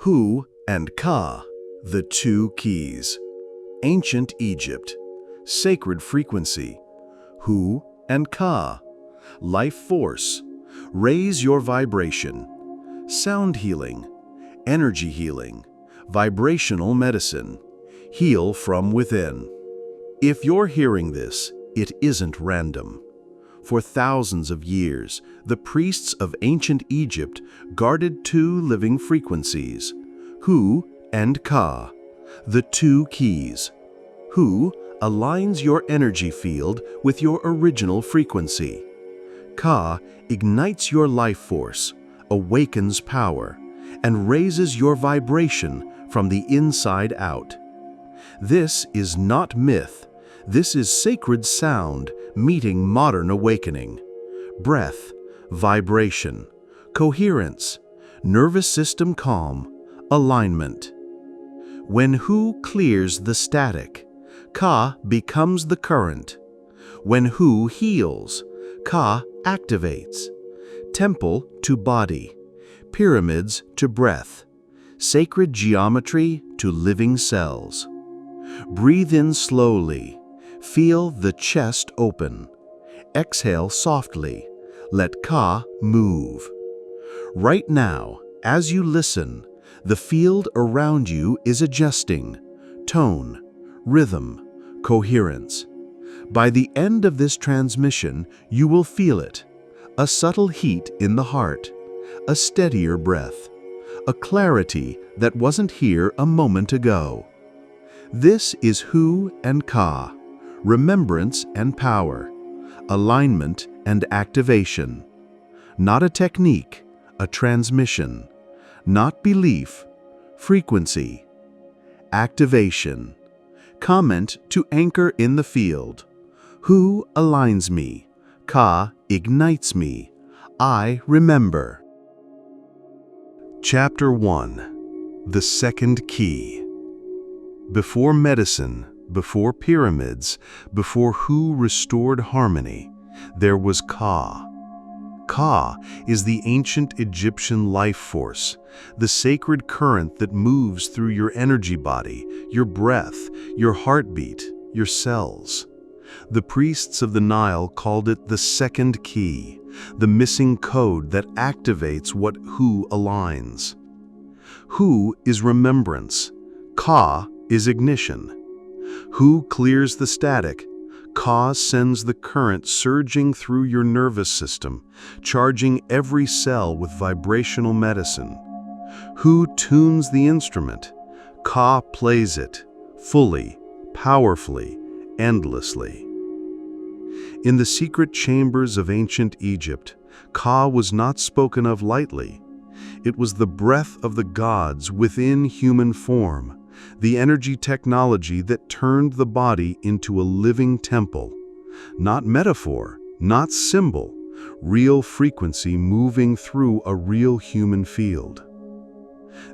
Hu and Ka, the two keys. Ancient Egypt, sacred frequency. Hu and Ka, life force. Raise your vibration. Sound healing, energy healing, vibrational medicine. Heal from within. If you're hearing this, it isn't random. For thousands of years, the priests of ancient Egypt guarded two living frequencies, Hu and Ka, the two keys. Hu aligns your energy field with your original frequency. Ka ignites your life force, awakens power, and raises your vibration from the inside out. This is not myth. This is sacred sound meeting modern awakening. Breath, vibration, coherence, nervous system calm, alignment. When Hu clears the static, Ka becomes the current. When Hu heals, Ka activates. Temple to body, pyramids to breath, sacred geometry to living cells. Breathe in slowly. Feel the chest open. Exhale softly. Let Ka move. Right now, as you listen, the field around you is adjusting. Tone, rhythm, coherence. By the end of this transmission, you will feel it. A subtle heat in the heart, a steadier breath, a clarity that wasn't here a moment ago. This is Hu and Ka, remembrance and power, alignment and activation. Not a technique, a transmission. Not belief, frequency. Activation. Comment to anchor in the field. Hu aligns me. Ka ignites me. I remember. Chapter 1. The Second Key. Before medicine, before pyramids, before Hu restored harmony, there was Ka. Ka is the ancient Egyptian life force, the sacred current that moves through your energy body, your breath, your heartbeat, your cells. The priests of the Nile called it the second key, the missing code that activates what Hu aligns. Hu is remembrance. Ka is ignition. Hu clears the static. Ka sends the current surging through your nervous system, charging every cell with vibrational medicine. Hu tunes the instrument. Ka plays it, fully, powerfully, endlessly. In the secret chambers of ancient Egypt, Ka was not spoken of lightly. It was the breath of the gods within human form, the energy technology that turned the body into a living temple. Not metaphor, not symbol, real frequency moving through a real human field.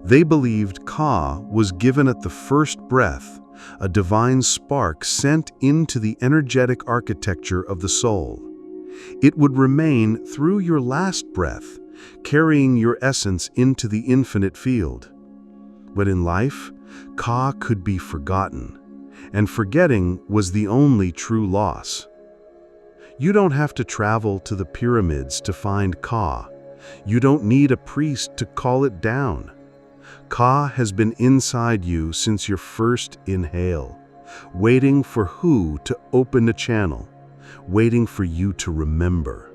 They believed Ka was given at the first breath, a divine spark sent into the energetic architecture of the soul. It would remain through your last breath, carrying your essence into the infinite field. But in life, Ka could be forgotten, and forgetting was the only true loss. You don't have to travel to the pyramids to find Ka. You don't need a priest to call it down. Ka has been inside you since your first inhale, waiting for Hu to open a channel, waiting for you to remember.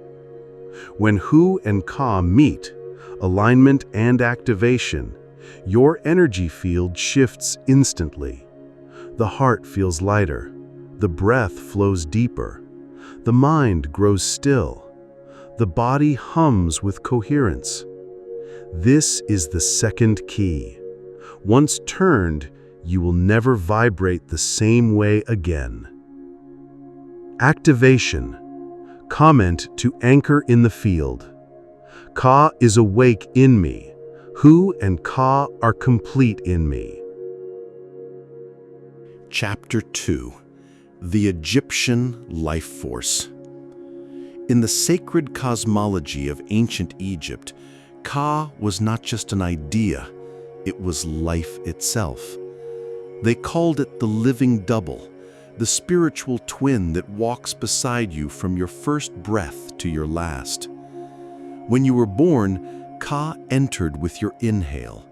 When Hu and Ka meet, alignment and activation, your energy field shifts instantly. The heart feels lighter, the breath flows deeper, the mind grows still, the body hums with coherence. This is the second key. Once turned, you will never vibrate the same way again. Activation. Comment to anchor in the field. Ka is awake in me. Hu and Ka are complete in me. Chapter 2. The Egyptian Life Force. In the sacred cosmology of ancient Egypt, Ka was not just an idea, It was life itself. They called it the living double, the spiritual twin that walks beside you from your first breath to your last. When you were born, Ka entered with your inhale,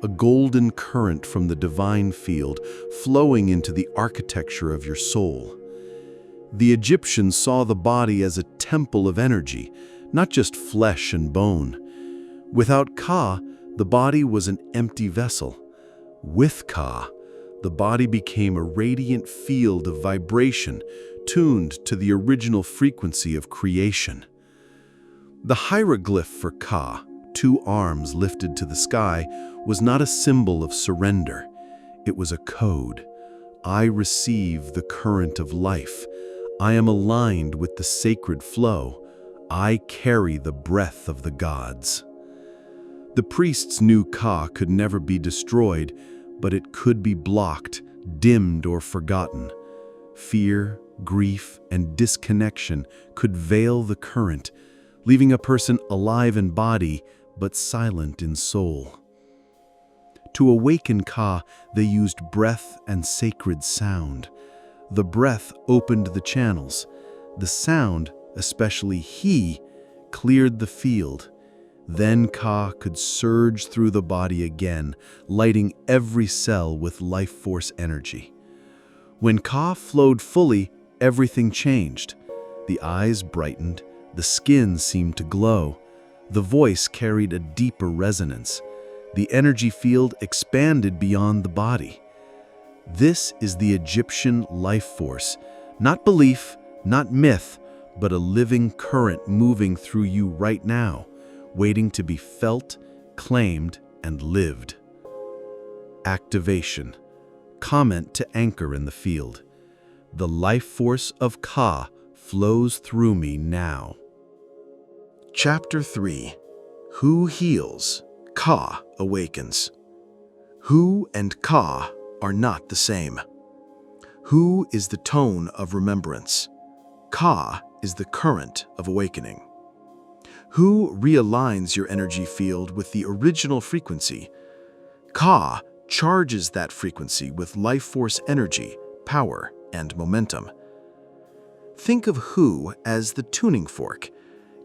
a golden current from the divine field flowing into the architecture of your soul. The Egyptians saw the body as a temple of energy, not just flesh and bone. Without Ka, the body was an empty vessel. With Ka, the body became a radiant field of vibration tuned to the original frequency of creation. The hieroglyph for Ka, 2 arms lifted to the sky, was not a symbol of surrender. It was a code. I receive the current of life. I am aligned with the sacred flow. I carry the breath of the gods. The priests knew Ka could never be destroyed, but it could be blocked, dimmed, or forgotten. Fear, grief, and disconnection could veil the current, leaving a person alive in body but silent in soul. To awaken Ka, they used breath and sacred sound. The breath opened the channels. The sound, especially He, cleared the field. Then Ka could surge through the body again, lighting every cell with life force energy. When Ka flowed fully, everything changed. The eyes brightened, the skin seemed to glow. The voice carried a deeper resonance. The energy field expanded beyond the body. This is the Egyptian life force, not belief, not myth, but a living current moving through you right now, waiting to be felt, claimed, and lived. Activation. Comment to anchor in the field. The life force of Ka flows through me now. Chapter 3. Who heals? Ka awakens. Who and Ka are not the same. Who is the tone of remembrance. Ka is the current of awakening. Who realigns your energy field with the original frequency. Ka charges that frequency with life force energy, power, and momentum. Think of Who as the tuning fork.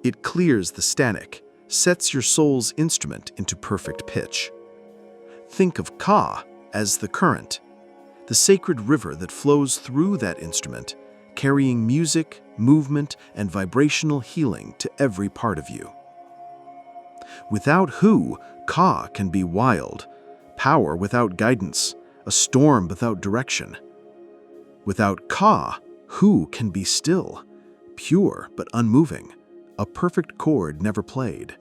It clears the static, sets your soul's instrument into perfect pitch. Think of Ka as the current, the sacred river that flows through that instrument, carrying music, movement, and vibrational healing to every part of you. Without Who, Ka can be wild, power without guidance, a storm without direction. Without Ka, Who can be still, pure but unmoving, a perfect chord never played.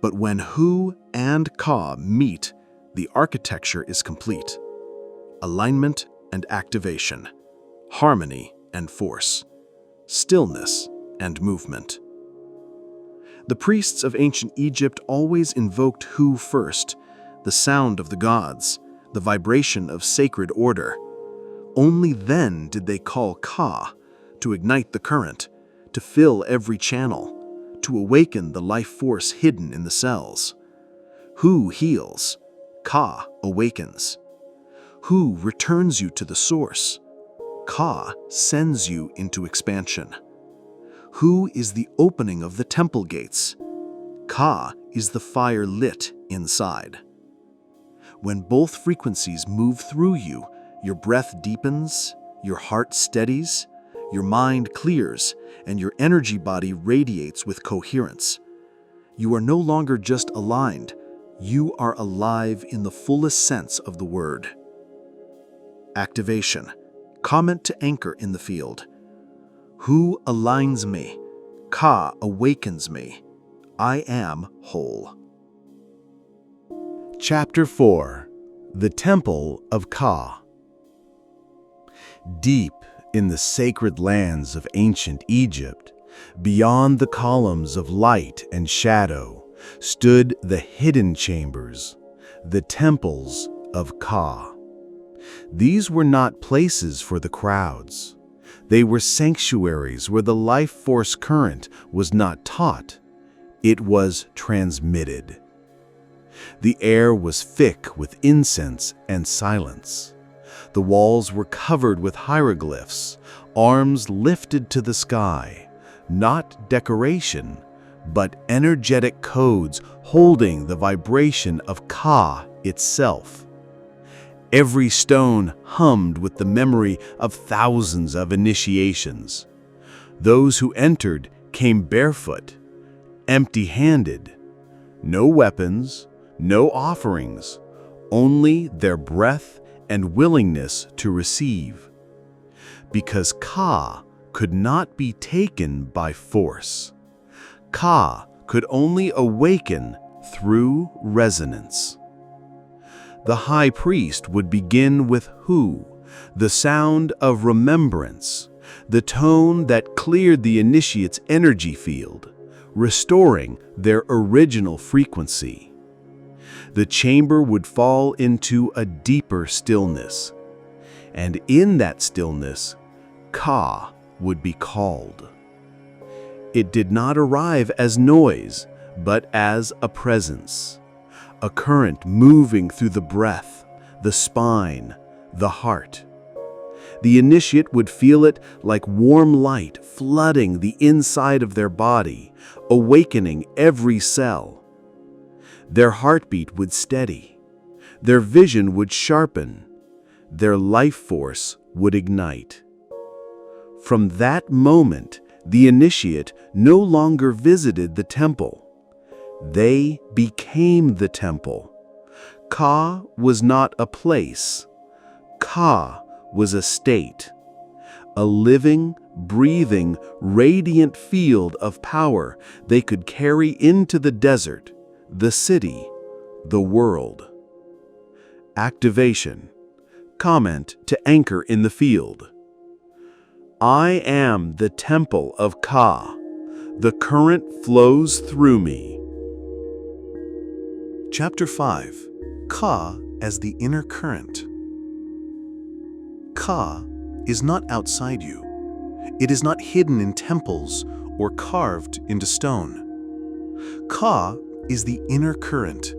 But when Who and Ka meet, the architecture is complete. Alignment and activation, harmony and force, stillness and movement. The priests of ancient Egypt always invoked Who first, the sound of the gods, the vibration of sacred order. Only then did they call Ka, to ignite the current, to fill every channel, to awaken the life force hidden in the cells. Who heals? Ka awakens. Who returns you to the source? Ka sends you into expansion. Who is the opening of the temple gates? Ka is the fire lit inside. When both frequencies move through you, your breath deepens, your heart steadies, your mind clears, and your energy body radiates with coherence. You are no longer just aligned, you are alive in the fullest sense of the word. Activation. Comment to anchor in the field. Who aligns me? Ka awakens me. I am whole. Chapter 4. The Temple of Ka. Deep in the sacred lands of ancient Egypt, beyond the columns of light and shadow, stood the hidden chambers, the temples of Ka. These were not places for the crowds. They were sanctuaries where the life force current was not taught, it was transmitted. The air was thick with incense and silence. The walls were covered with hieroglyphs, arms lifted to the sky, not decoration, but energetic codes holding the vibration of Ka itself. Every stone hummed with the memory of thousands of initiations. Those who entered came barefoot, empty-handed. No weapons, no offerings, only their breath and willingness to receive. Because Ka could not be taken by force. Ka could only awaken through resonance. The high priest would begin with Hu, the sound of remembrance, the tone that cleared the initiate's energy field, restoring their original frequency. The chamber would fall into a deeper stillness, and in that stillness, Ka would be called. It did not arrive as noise, but as a presence, a current moving through the breath, the spine, the heart. The initiate would feel it like warm light flooding the inside of their body, awakening every cell. Their heartbeat would steady, their vision would sharpen, their life force would ignite. From that moment, the initiate no longer visited the temple. They became the temple. Ka was not a place. Ka was a state, a living, breathing, radiant field of power they could carry into the desert, the city, the world. Activation. Comment to anchor in the field. I am the temple of Ka. The current flows through me. Chapter 5. Ka as the inner current. Ka is not outside you. It is not hidden in temples or carved into stone. Ka is the inner current,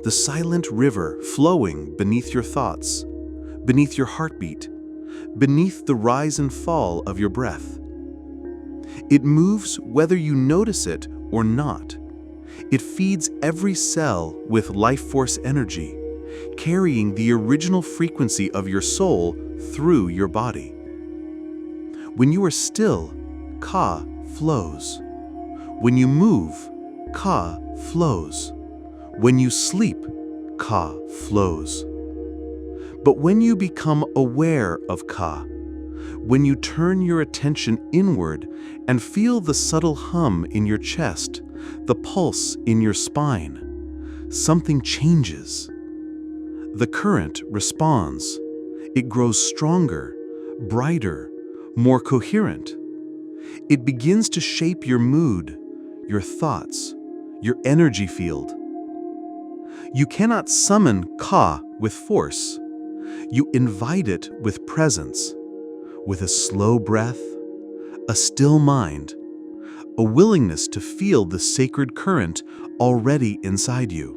the silent river flowing beneath your thoughts, beneath your heartbeat, beneath the rise and fall of your breath. It moves whether you notice it or not. It feeds every cell with life force energy, carrying the original frequency of your soul through your body. When you are still, Ka flows. When you move, Ka flows. When you sleep, Ka flows. But when you become aware of Ka, when you turn your attention inward and feel the subtle hum in your chest, the pulse in your spine, something changes. The current responds. It grows stronger, brighter, more coherent. It begins to shape your mood, your thoughts, your energy field. You cannot summon Ka with force. You invite it with presence, with a slow breath, a still mind, a willingness to feel the sacred current already inside you.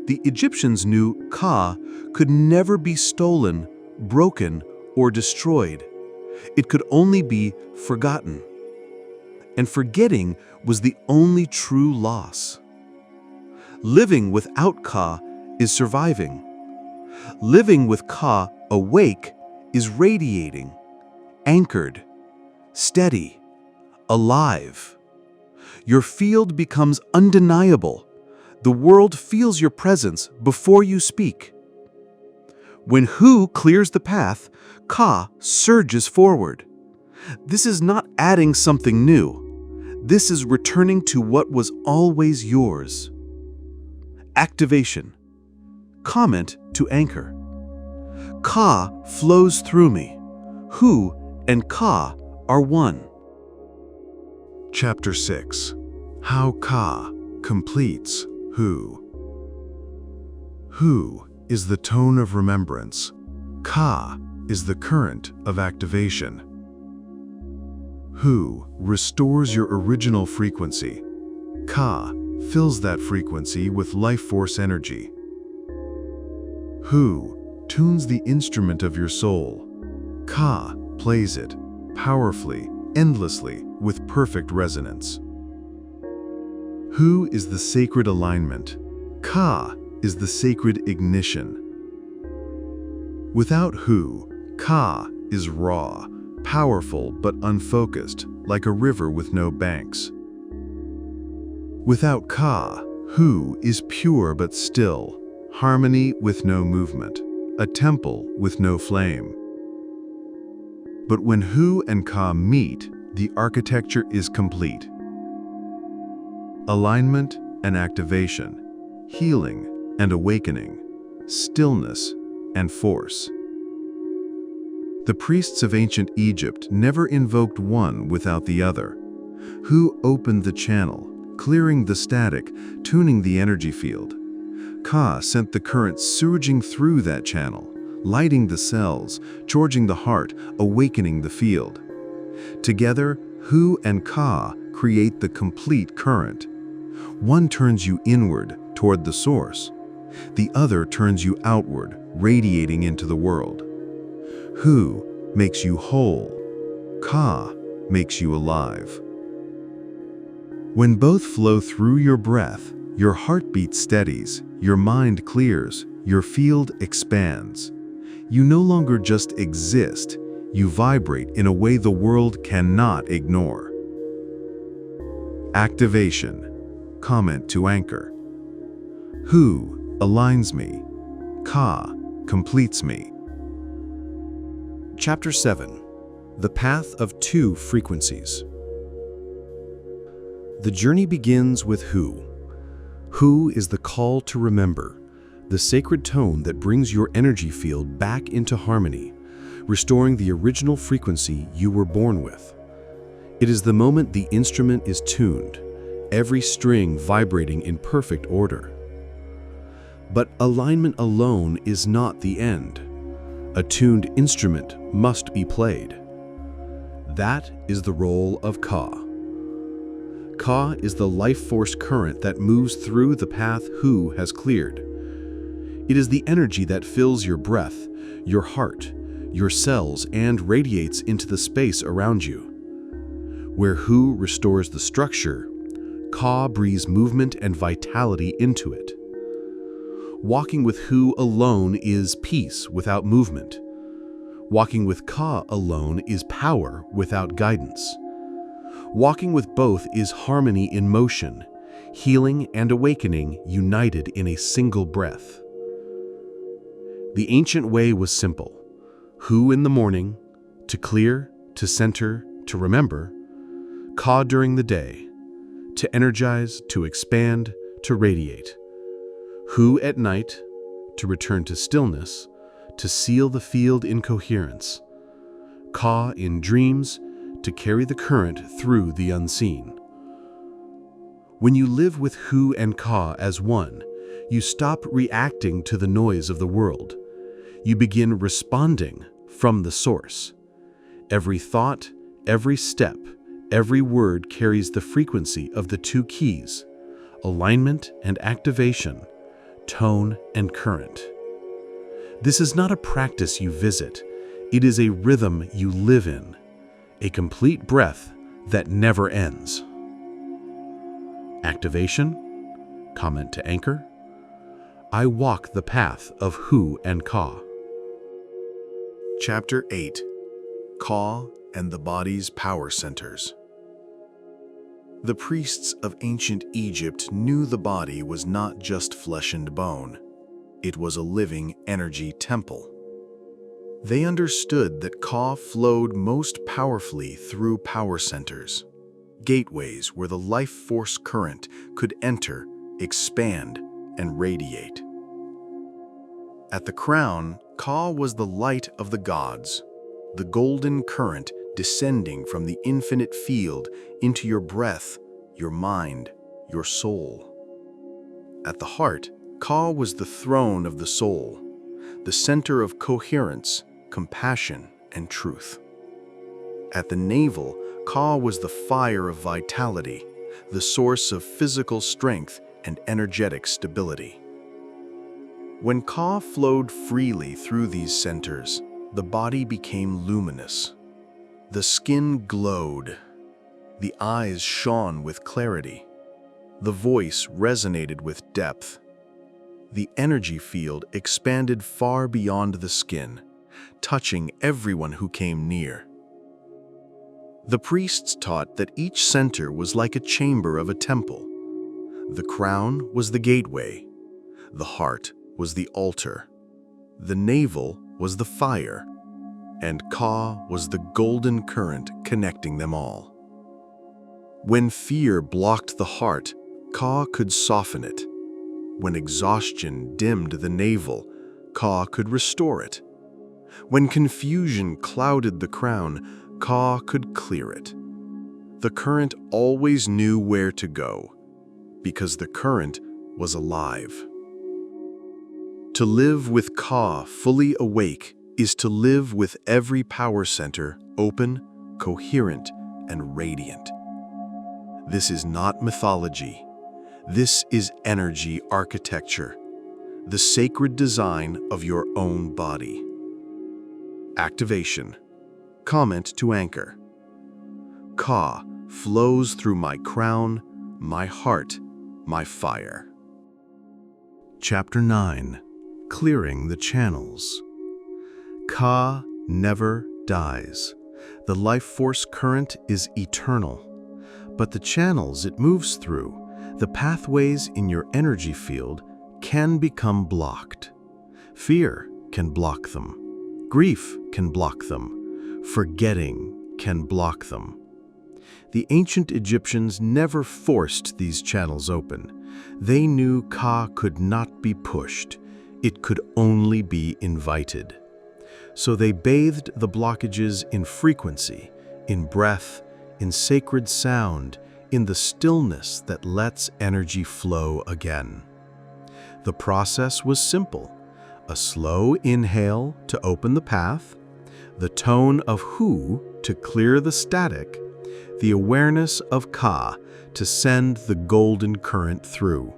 The Egyptians knew Ka could never be stolen, broken, or destroyed. It could only be forgotten. And forgetting was the only true loss. Living without Ka is surviving. Living with Ka awake is radiating, anchored, steady, alive. Your field becomes undeniable. The world feels your presence before you speak. When Hu clears the path, Ka surges forward. This is not adding something new. This is returning to what was always yours. Activation. Comment to anchor. Ka flows through me. Hu and Ka are one. Chapter 6. How Ka completes Hu. Hu is the tone of remembrance. Ka is the current of activation. Hu restores your original frequency. Ka fills that frequency with life force energy. Hu tunes the instrument of your soul. Ka plays it, powerfully, endlessly, with perfect resonance. Hu is the sacred alignment. Ka is the sacred ignition. Without Hu, Ka is raw, powerful but unfocused, like a river with no banks. Without Ka, Hu is pure but still, harmony with no movement, a temple with no flame. But when Hu and Ka meet, the architecture is complete. Alignment and activation, healing and awakening, stillness and force. The priests of ancient Egypt never invoked one without the other. Hu opened the channel, clearing the static, tuning the energy field. Ka sent the current surging through that channel, lighting the cells, charging the heart, awakening the field. Together, Hu and Ka create the complete current. One turns you inward, toward the source. The other turns you outward, radiating into the world. Hu makes you whole. Ka makes you alive. When both flow through your breath, your heartbeat steadies, your mind clears, your field expands. You no longer just exist, you vibrate in a way the world cannot ignore. Activation. Comment to anchor. Hu aligns me. Ka completes me. Chapter 7. The Path of Two Frequencies. The journey begins with Hu. Hu is the call to remember, the sacred tone that brings your energy field back into harmony, restoring the original frequency you were born with. It is the moment the instrument is tuned, every string vibrating in perfect order. But alignment alone is not the end. A tuned instrument must be played. That is the role of Ka. Ka is the life force current that moves through the path Hu has cleared. It is the energy that fills your breath, your heart, your cells, and radiates into the space around you. Where Hu restores the structure, Ka breathes movement and vitality into it. Walking with Hu alone is peace without movement. Walking with Ka alone is power without guidance. Walking with both is harmony in motion, healing and awakening united in a single breath. The ancient way was simple. Hu in the morning, to clear, to center, to remember. Ka during the day, to energize, to expand, to radiate. Hu at night, to return to stillness, to seal the field in coherence. Ka in dreams, to carry the current through the unseen. When you live with Hu and Ka as one, you stop reacting to the noise of the world. You begin responding from the source. Every thought, every step, every word carries the frequency of the two keys, alignment and activation, tone and current. This is not a practice you visit, it is a rhythm you live in, a complete breath that never ends. Activation, comment to anchor. I walk the path of Hu and Ka. Chapter 8. Ka and the body's power centers. The priests of ancient Egypt knew the body was not just flesh and bone. It was a living energy temple. They understood that Ka flowed most powerfully through power centers, gateways where the life force current could enter, expand, and radiate. At the crown, Ka was the light of the gods, the golden current descending from the infinite field into your breath, your mind, your soul. At the heart, Ka was the throne of the soul, the center of coherence, compassion, and truth. At the navel, Ka was the fire of vitality, the source of physical strength and energetic stability. When Ka flowed freely through these centers, the body became luminous. The skin glowed. The eyes shone with clarity. The voice resonated with depth. The energy field expanded far beyond the skin, touching everyone who came near. The priests taught that each center was like a chamber of a temple. The crown was the gateway. The heart was the altar. The navel was the fire. And Ka was the golden current connecting them all. When fear blocked the heart, Ka could soften it. When exhaustion dimmed the navel, Ka could restore it. When confusion clouded the crown, Ka could clear it. The current always knew where to go, because the current was alive. To live with Ka fully awake is to live with every power center open, coherent, and radiant. This is not mythology. This is energy architecture, the sacred design of your own body. Activation. Comment to anchor. Ka flows through my crown, my heart, my fire. Chapter 9. Clearing the channels. Ka never dies. The life force current is eternal. But the channels it moves through, the pathways in your energy field, can become blocked. Fear can block them. Grief can block them. Forgetting can block them. The ancient Egyptians never forced these channels open. They knew Ka could not be pushed. It could only be invited. So they bathed the blockages in frequency, in breath, in sacred sound, in the stillness that lets energy flow again. The process was simple: a slow inhale to open the path, the tone of Hu to clear the static, the awareness of Ka to send the golden current through.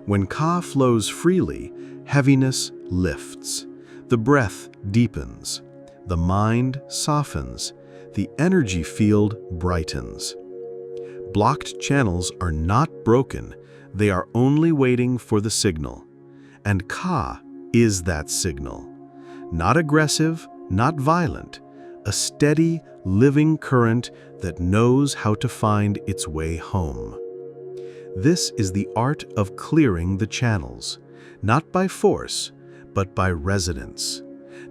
When Ka flows freely, heaviness lifts, the breath deepens, the mind softens, the energy field brightens. Blocked channels are not broken, they are only waiting for the signal. And Ka is that signal. Not aggressive, not violent, a steady, living current that knows how to find its way home. This is the art of clearing the channels, not by force, but by resonance,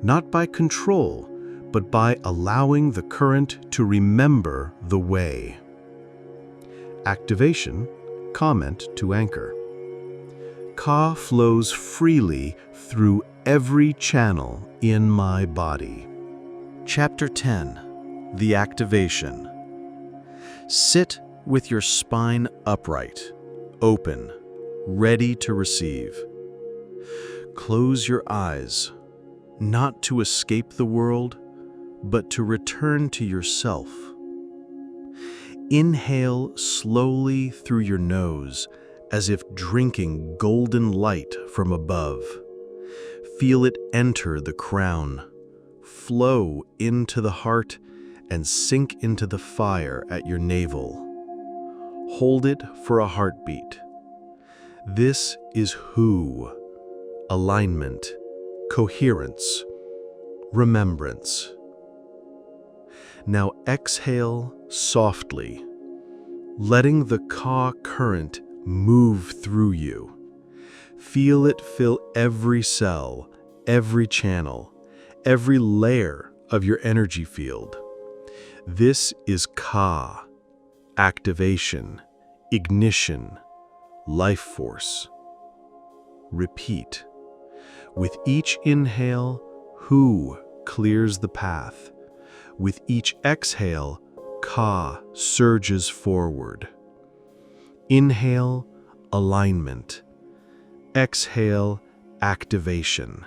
not by control, but by allowing the current to remember the way. Activation. Comment to anchor. Ka flows freely through every channel in my body. Chapter 10. The activation. Sit with your spine upright, open, ready to receive. Close your eyes, not to escape the world, but to return to yourself. Inhale slowly through your nose, as if drinking golden light from above. Feel it enter the crown, flow into the heart, and sink into the fire at your navel. Hold it for a heartbeat. This is Hu. Alignment, coherence, remembrance. Now exhale softly, letting the Ka current move through you. Feel it fill every cell, every channel, every layer of your energy field. This is Ka, activation, ignition, life force. Repeat. With each inhale, Hu clears the path. With each exhale, Ka surges forward. Inhale, alignment. Exhale, activation.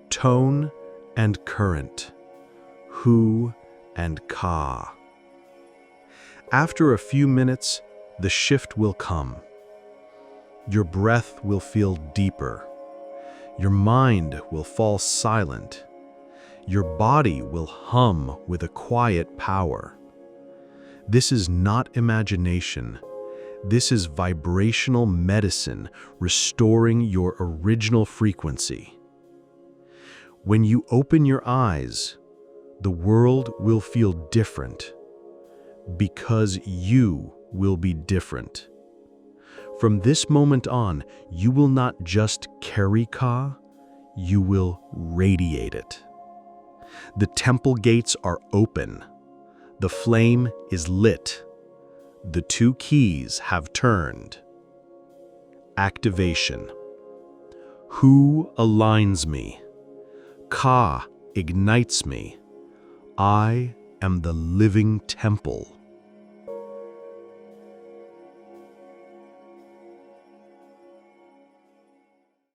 Tone and current. Hu and Ka. After a few minutes, the shift will come. Your breath will feel deeper. Your mind will fall silent. Your body will hum with a quiet power. This is not imagination. This is vibrational medicine restoring your original frequency. When you open your eyes, the world will feel different because you will be different. From this moment on, you will not just carry Ka, you will radiate it. The temple gates are open. The flame is lit. The two keys have turned. Activation. Who aligns me? Ka ignites me. I am the living temple.